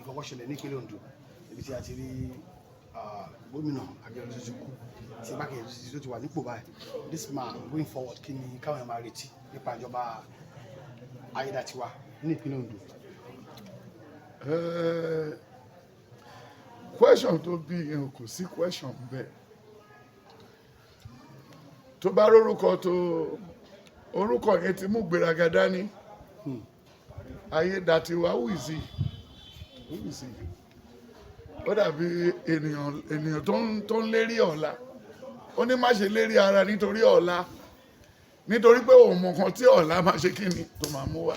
ìkọ̀kọ̀ ṣẹlẹ̀ ní ìpínlẹ̀ Ondo ibi tí a ti rí gómìnà Akeredolu ti kú tí igbákejì tó ti wà nípò báyìí. This man going forward kí ni káwọn ẹ̀ máa retí nípa ìjọba Ayedatiwa ní ìpínlẹ̀ Ondo? Question tó bí yẹn kò sí question bẹ́ẹ̀. Tó bá orúkọ yẹn ti mú gbéraga dání. Ayedatiwa, who is he? Ó dàbí ènìyàn tó ń lérí ọ̀la. Ó ní má ṣe lérí ara nítorí ọ̀la, nítorí pé òun mọ̀ kan tí ọ̀la máa ṣe kí ni tó máa mú wá.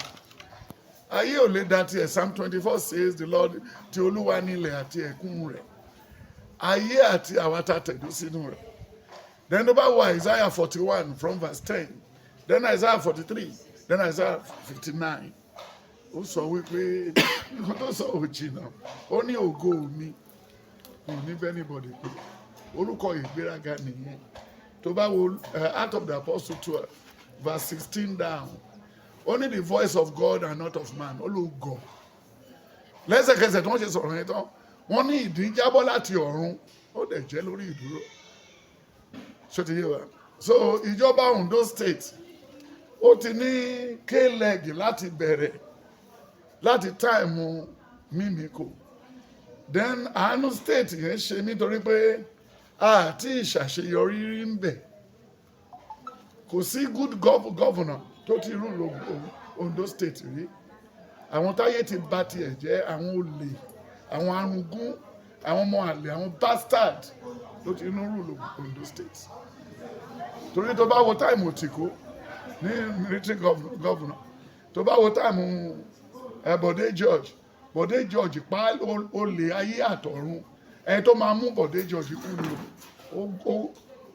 Ayé ò lè dá tiẹ̀. Psalm 24 says the Lord ti Olúwa nílẹ̀ àti ẹ̀kún rẹ̀. Ayé àti àwa ta tẹ̀dó sínú rẹ̀. Then tó bá wo Isaiah 41 from verse 10, then Isaiah 43, then Isaiah 59. Ó sọ wípé nǹkan tó sọ òjì náà, ó ní ògo mi kò ní bẹ́ẹ̀ anybody pé orúkọ ìgbéraga nìyẹn. Tó bá wo Acts of the Apostle 12 verse 16 down, only the voice of God and not of man. Ó ló gọ̀. Lẹ́sẹ̀kẹsẹ̀ tí wọ́n ṣe sọ̀rọ̀ yẹn tán, wọ́n ní ìdí jábọ́ láti ọ̀run, ó dẹ̀ jẹ́ lórí ìdúró. Ṣé ti yé wa? So ìjọba Ondo State ó ti ní K-leg láti bẹ̀rẹ̀ láti táìmù Mímíkò. Then àánú state yẹn ṣe nítorí pé àti ìṣàṣeyọrí rí ń bẹ̀. Kò sí good governor tó ti rule Ondo State rí. Àwọn táyé ti bà tiẹ̀ jẹ́, àwọn olè, àwọn arúgún, àwọn ọmọ àlè, àwọn bastard ló ti rule Ondo State. Torí tó bá wo táìmù Òtìkó ní military governor, tó bá wo táìmù Bọ̀dé George pa olè ayé àtọ̀run. Ẹni tó máa mú Bọ̀dé George kú ni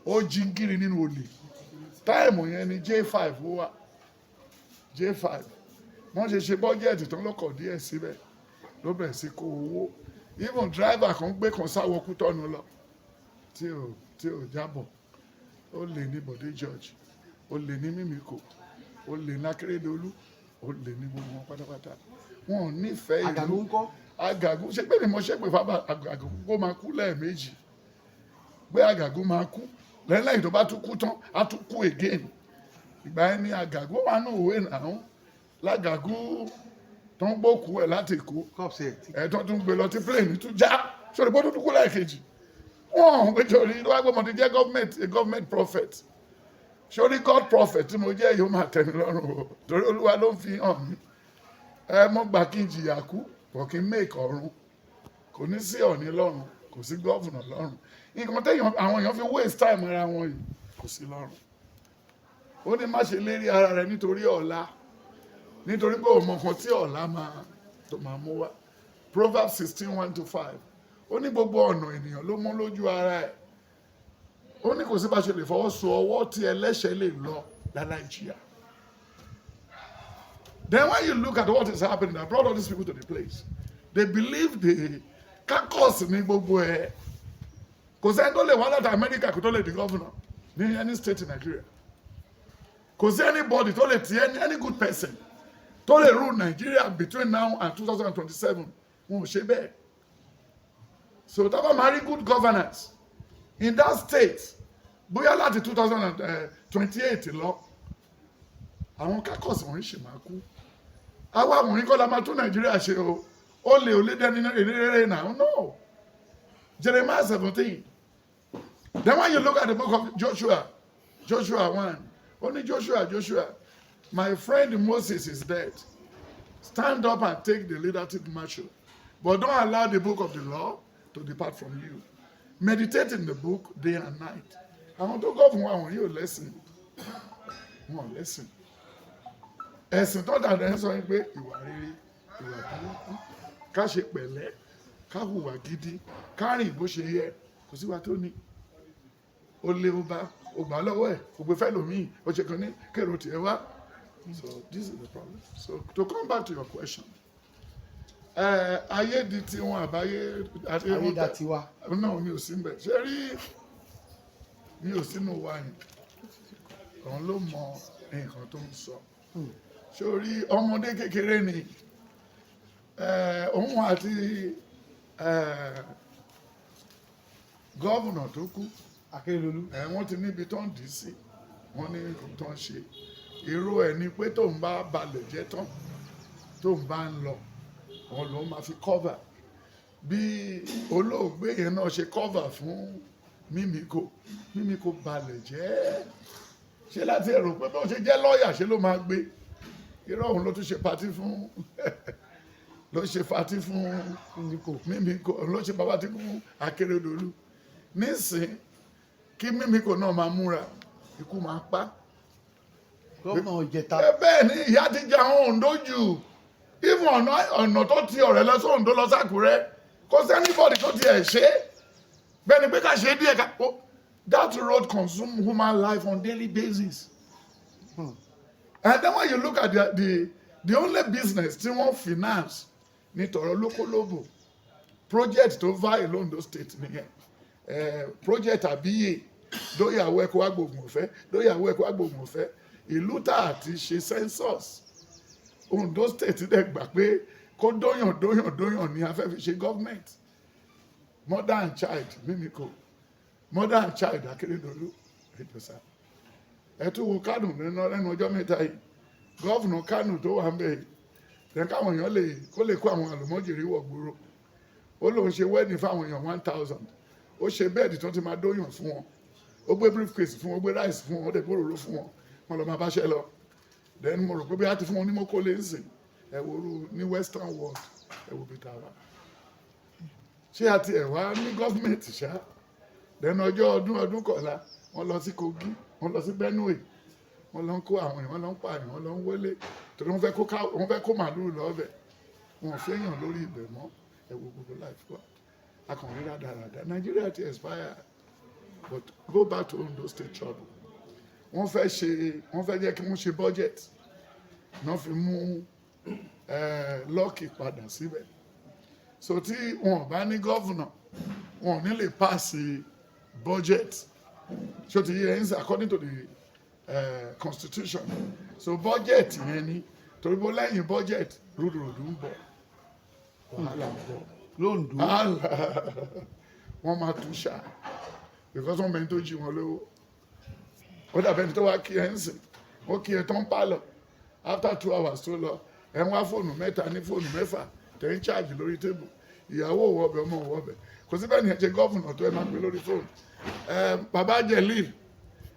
ó jíngìrì nínú olè. Táìmù yẹn ni J5 ó wà. J5 wọ́n ṣe bọ́jẹ̀tì tó lọ́kọ̀ díẹ̀ síbẹ̀ ló bẹ̀rẹ̀ sí kó owó. Even driver kan gbé kan sáwọ́ Kútọ́nù lọ tí ò jábọ̀. Ó lè ní Bọ̀dé George, ó lè ní Mímíkò, ó lè ní Akeredolu, ó lè ní gbogbo wọn pátápátá. Wọn ò nífẹ̀ẹ́ ìlú. Àgàgù ńkọ́? Àgàgù ṣe pé mo ṣe pé fábà Àgàgù kó máa kú lẹ́ẹ̀mejì. Pé Àgàgù máa kú lẹ́yìn tó bá tún kú tán á tún kú again. Ìgbà yẹn ni Àgàgù wà ní òwe náà. Lágàgù tó ń gbókù ẹ̀ láti Èkó. Tó tún gbé lọ tí plane tún já. Sọ̀rọ̀ bó tún kú lẹ́ẹ̀kejì. Wọ́n nítorí ló wá gbé mo ti jẹ́ government prophet. Sórí God prophet tí mo jẹ́ yóò máa tẹ̀ mí lọ́rùn o. Torí Olúwa ló ń fi hàn mí. Mo gbà kí n jìyà kú, kò kí n make ọ̀run. Kò ní sí Ọ̀ọ̀ni lọ́run, kò sí governor lọ́run. Nǹkan tẹ́yàn àwọn èèyàn fi waste time ara wọn yìí kò sí lọ́run. Ó ní má ṣe lérí ara rẹ nítorí ọ̀la, nítorí pé òun mọ nǹkan tí ọ̀la máa mú wá. Proverbs 16:1-5. Ó ní gbogbo ọ̀nà ènìyàn ló mọ́ lójú ara ẹ̀. Ó ní kò sí bá ṣe lè fọwọ́ so ọwọ́ tí ẹlẹ́ṣẹ̀ lè lọ láláì jìyà. Then when you look at what is happening, I brought all these people to the place. They believe the caucus ní gbogbo ẹ̀. Kò sẹ́ni tó lè wá láti America kò tó lè di governor ní any state in Nigeria. Kò sí anybody tó lè ti any good person tó lè rule Nigeria between now and 2027. Wọn ò ṣe bẹ́ẹ̀. So tá bá máa rí good governance in that state, bóyá láti 2028 lọ, àwọn caucus wọ̀nyí ṣì máa kú. Àwa wọ̀nyí kọ́ la máa tún Nàìjíríà ṣe o. Ó lè dẹni rere náà. No. Jeremiah 17. Then when you look at the book of Joshua 1, only Joshua, my friend Moses is dead. Stand up and take the leadership mantle. But don't allow the book of the law to depart from you. Meditate in the book day and night. Àwọn tó gọ́ fún wa wọ̀nyí ò lẹ́sìn. Wọ́n lẹ́sìn. Ẹ̀sìn tó dàda ẹ̀ sọ pé ìwà rere, ìwà burúkú, ká ṣe pẹ̀lẹ́, ká hùwà gidi, ká rìn bó ṣe yẹ, kò sí wa tó ní. Ó lé ó bá, ó gbà lọ́wọ́ ẹ̀, ó gbé fẹ́ lòmíì, ó ṣe kan ní kèrò tiẹ̀ wá. So this is the problem. So to come back to your question, ayé di tiwọn àbáyé Ayedatiwa. náà mi ò sí mbẹ̀. Ṣé rí mi ò sínú wa yìí? Òun ló mọ nǹkan tó ń sọ. Ṣé o rí ọmọdé kékeré ni òun àti gọ́vùnà tó kú Akeredolu. wọ́n ti níbi tó ń dì í sí, wọ́n ní nǹkan tó ń ṣe. Èrò ẹ̀ ni pé tóun bá balẹ̀ jẹ́ tán, tóun bá ń lọ, wọn lòun máa fi cover bí olóògbé yẹn náà ṣe cover fún Mímíkò balẹ̀ jẹ́. Ṣé láti ẹ̀rọ pé bó ṣe jẹ́ lọ́ọ̀yà ṣe ló máa gbé, irọ́ òun ló tún ṣe patí fún ló ṣe patí fún Mímíkò, ló ṣe patí fún Akeredolu. Nísìn kí Mímíkò náà máa múra, ikú máa pa. Gómìnà Ìjẹta. Bẹ́ẹ̀ ni ìyá ti jẹ àwọn Oǹdó jù. Even ọ̀nà tó ti ọ̀rẹ́ lọ sí Oǹdó lọ s'Àkúrẹ́, kò sí anybody tó ti ẹ̀ ṣe. Bẹ́ẹ̀ ni pé ká ṣe díẹ̀ ká. That road consumes human life on daily basis. And then when you look at the only business tí wọ́n finance ní tọ̀rọ̀ lókòlóbò, project tó viral l'Ondo state nìyẹn. Project àbíyè dóyàwó ẹ̀kọ́ agbóògùn ọ̀fẹ́, dóyàwó ẹ̀kọ́ agbóògùn ọ̀fẹ́. Ìlú tá a ti ṣe census, Ondo state dẹ̀ gbà pé kó dóyàn ní a fẹ́ fi ṣe government. Mother and child Mímíkò, mother and child Akeredolu. Ẹ tún wo Kánò lẹ́nu ọjọ́ mẹ́ta yìí, gọ́vùnà Kánò tó wà ń bẹ̀ yìí, tẹ̀ káwọn èèyàn kó lè kó àwọn àlùmọ́jèrè wọ̀ gbòòrò. Ó lóun ṣe wedding fáwọn èèyàn 1,000, ó ṣe bẹ́ẹ̀dì tó ti máa dóyàn fún wọn, ó gbé briefcase fún wọn, ó gbé rice fún wọn, ó dẹ̀ gbòòrò fún wọn, wọn lọ máa bá ṣẹ́ lọ. Then mo rò pé bí a ti fún wọn ní mọ́kólé ń sìn, ẹ̀wòrú ní western world, ẹ̀wò bí ta wá. Ṣé àti ẹ̀wá ní gọ́ọ̀mẹ̀ntì ṣá? Then ọjọ́ ọdún kọ̀ọ̀la, wọ́n lọ sí Kogi, wọ́n lọ sí Benue, wọ́n lọ ń kó àwọn èèyàn, wọ́n lọ ń pààyàn, wọ́n lọ ń wọlé, torí wọ́n fẹ́ kó màlúù lọ́bẹ̀, wọn ò fẹ́yàn lórí ibẹ̀ mọ́, ẹ̀wò gbogbo life wa. Akọ̀rin rádaràdà, Nigeria ti expire, but go back to Ondo state trouble. Wọ́n fẹ́ jẹ́ kí wọ́n ṣe budget, náà fi mú lọ́ọ̀kì padà síbẹ̀. So tí wọn bá ní gọ́vùnà, wọn ò ní lè pass budget. So ti yẹ ẹ́ according to the constitution. So budget yẹn ni, torí bó lẹ́yìn budget, rúdurùdu ń bọ̀, wàhálà ń bọ̀. L'Ondo. Wọ́n máa tún ṣá, because wọ́n mẹ́ni tó jí wọn lówó. Ó dàbẹ̀ ní tó wá kí ẹ ń sìn, ó kí ẹ tó ń pálọ̀, after 2 hours tó lọ, ẹ ń wá fóònù mẹ́ta ní fóònù mẹ́fà, tẹ̀ ń charge lórí tébù, ìyàwó òwọ́bẹ̀ ọmọ òwọ́bẹ̀, kò sí bẹ́ẹ̀ ni ẹ ṣe gọ́vùnà tó ẹ máa gbé lórí fóònù. Bàbá Jẹ̀líl,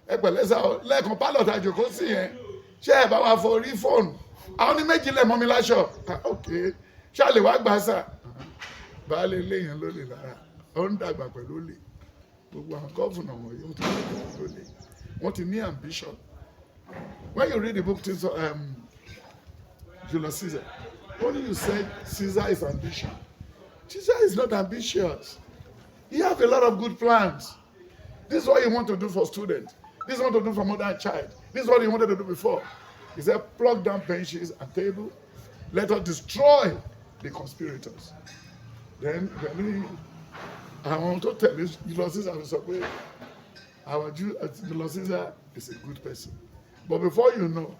ẹ pẹ̀lẹ́ sá ọ, lẹ́ẹ̀kan pálọ̀ tá jòkó sí yẹn, ṣé ẹ bá wa fọ orí fóònù? Àwọn ní méjì lẹ̀ mọ́ mi láṣọ. Ok, ṣá lè wá gbà sá? Baálé ilé yẹn ló lè lára, ó ń dàgbà pẹ̀lú olè. Gbogbo àwọn gọ́vùnà wọ̀nyí ó ti dàgbà pẹ̀lú olè. Wọ́n ti ní ambition. When you read the book Julius Caesar, only you said Caesar is ambition. Caesar is not ambitious. He has a lot of good plans. This is what he wanted to do for students. This is what he wanted to do for mother and child. This is what he wanted to do before. He said, plug down benches and tables. Let us destroy the conspirators. Then, I want to tell you, Julius Caesar will say, our Julius Caesar is a good person. But before you know,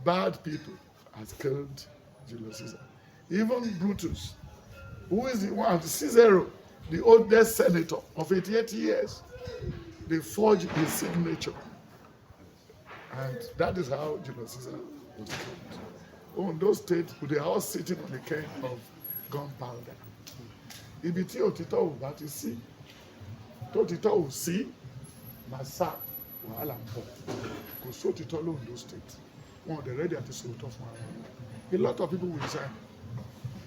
bad people has killed Julius Caesar. Even Brutus, who is the one, Cicero, the oldest senator of 88 years, they forged his signature. And that is how Julius Caesar was killed. Ondo State, they are all sitting on the can of gunpowder. Ibi tí òtítọ́ ò bá ti sí, tó òtítọ́ ò sí, màsà wàhálà ń bọ̀. Kò sí òtítọ́ l'Ondo State. Wọn ò dẹ̀ ready àti sòótọ́ fún ara wọn. A lot of people will resign.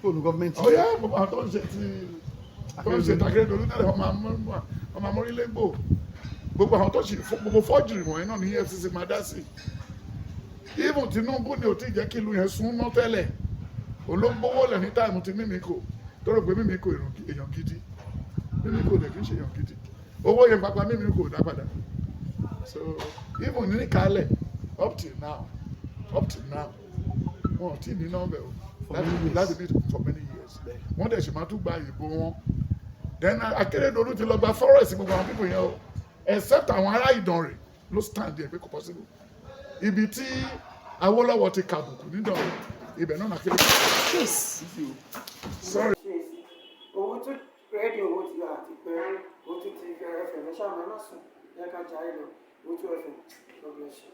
Fóònù gọ́ọ̀mẹ̀ntì. Ó yá, gbogbo àwọn tó ń ṣe Akeredolu tẹ́lẹ̀ wọ́n máa mórílé gbò. Gbogbo àwọn tó ṣe gbogbo fọ́jìrì wọ̀nyí náà ní EFCC máa dá sí. Even Tinubu ni ò tí jẹ́ kí ìlú yẹn sún mọ́ tẹ́lẹ̀. Olóńgbówó lẹ̀ ní táìmù ti Mímíkò. Tó rò pé Mímíkò èèyàn gidi. Mímíkò lè kí ń ṣe èèyàn gidi. Owó yẹn pápá Mímíkò dá padà. So even ní kálẹ̀ up till now, wọn ò tí ní nọ́mbẹ̀ o. Láti bí for many years. Wọ́n dẹ̀ ṣe máa tún gba ìbò wọn. Then Akeredolu ti lọ gba forest gbogbo àwọn pípò yẹn o. Except àwọn ará Ìdànrè ló stand there pé kò possible. Ibi tí Awólọ́wọ̀ ti kàbùkù nídànrè ibẹ̀ náà nàkéré. Sorry. Owó tó rẹ́ẹ̀dì owó ti àti pé owó tó ti fẹ́ ẹ̀fẹ̀ lọ́sàmọ́ ẹ̀ má sùn ẹ̀ ká jà ẹ̀ lọ owó tó ẹ̀fẹ̀ lọ́gbẹ̀ẹ́sì.